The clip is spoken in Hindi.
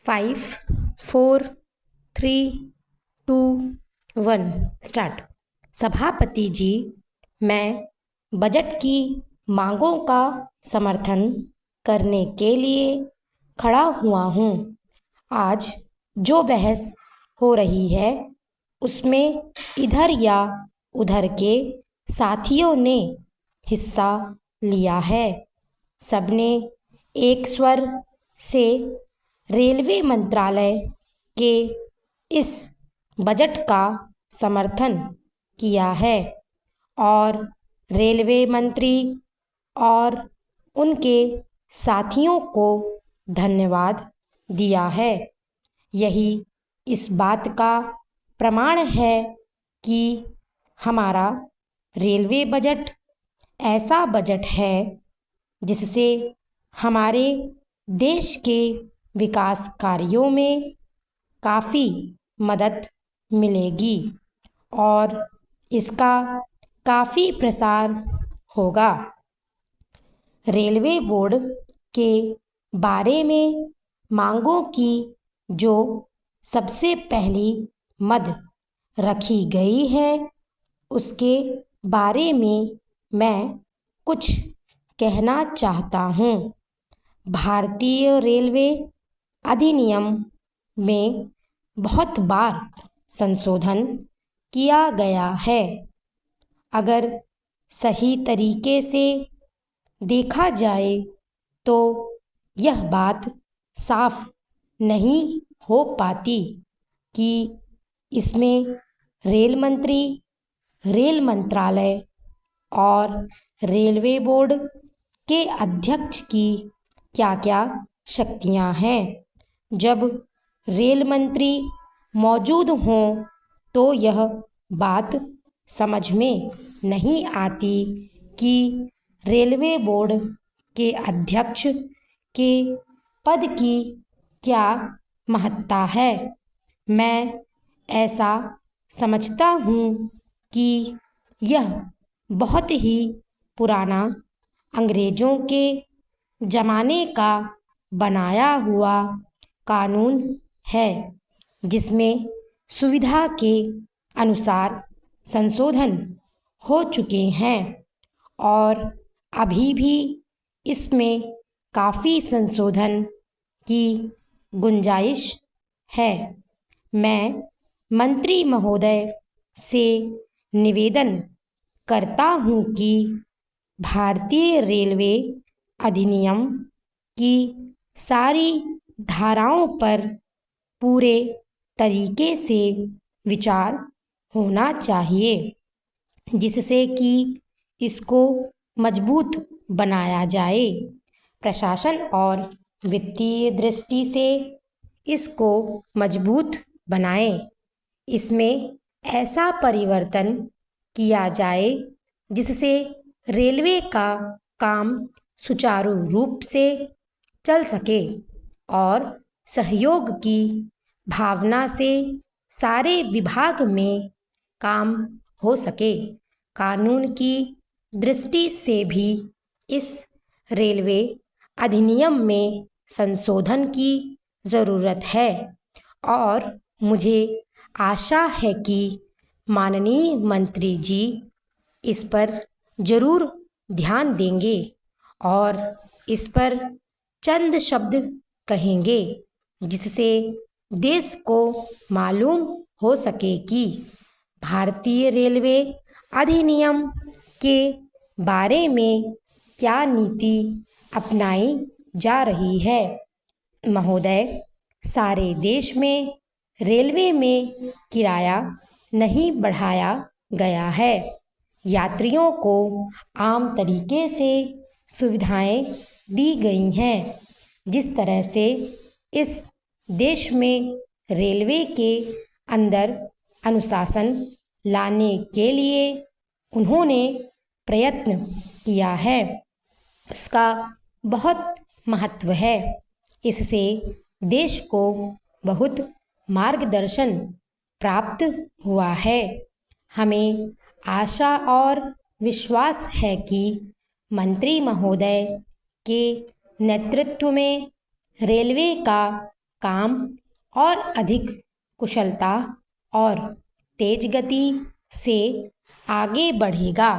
5, 4, 3, 2, 1 स्टार्ट। सभापति जी, मैं बजट की मांगों का समर्थन करने के लिए खड़ा हुआ हूँ। आज जो बहस हो रही है उसमें इधर या उधर के साथियों ने हिस्सा लिया है। सबने एक स्वर से रेलवे मंत्रालय के इस बजट का समर्थन किया है और रेलवे मंत्री और उनके साथियों को धन्यवाद दिया है। यही इस बात का प्रमाण है कि हमारा रेलवे बजट ऐसा बजट है जिससे हमारे देश के विकास कार्यों में काफ़ी मदद मिलेगी और इसका काफ़ी प्रसार होगा। रेलवे बोर्ड के बारे में मांगों की जो सबसे पहली मद रखी गई है उसके बारे में मैं कुछ कहना चाहता हूँ। भारतीय रेलवे अधिनियम में बहुत बार संशोधन किया गया है। अगर सही तरीके से देखा जाए तो यह बात साफ नहीं हो पाती कि इसमें रेल मंत्री, रेल मंत्रालय और रेलवे बोर्ड के अध्यक्ष की क्या-क्या शक्तियां हैं। जब रेल मंत्री मौजूद हों तो यह बात समझ में नहीं आती कि रेलवे बोर्ड के अध्यक्ष के पद की क्या महत्ता है। मैं ऐसा समझता हूँ कि यह बहुत ही पुराना अंग्रेज़ों के ज़माने का बनाया हुआ कानून है जिसमें सुविधा के अनुसार संशोधन हो चुके हैं और अभी भी इसमें काफ़ी संशोधन की गुंजाइश है। मैं मंत्री महोदय से निवेदन करता हूँ कि भारतीय रेलवे अधिनियम की सारी धाराओं पर पूरे तरीके से विचार होना चाहिए जिससे कि इसको मजबूत बनाया जाए। प्रशासन और वित्तीय दृष्टि से इसको मजबूत बनाएं। इसमें ऐसा परिवर्तन किया जाए जिससे रेलवे का काम सुचारू रूप से चल सके और सहयोग की भावना से सारे विभाग में काम हो सके। कानून की दृष्टि से भी इस रेलवे अधिनियम में संशोधन की ज़रूरत है और मुझे आशा है कि माननीय मंत्री जी इस पर ज़रूर ध्यान देंगे और इस पर चंद शब्द कहेंगे जिससे देश को मालूम हो सके कि भारतीय रेलवे अधिनियम के बारे में क्या नीति अपनाई जा रही है। महोदय, सारे देश में रेलवे में किराया नहीं बढ़ाया गया है। यात्रियों को आम तरीके से सुविधाएं दी गई हैं। जिस तरह से इस देश में रेलवे के अंदर अनुशासन लाने के लिए उन्होंने प्रयत्न किया है उसका बहुत महत्व है। इससे देश को बहुत मार्गदर्शन प्राप्त हुआ है। हमें आशा और विश्वास है कि मंत्री महोदय के नेतृत्व में रेलवे का काम और अधिक कुशलता और तेज गति से आगे बढ़ेगा।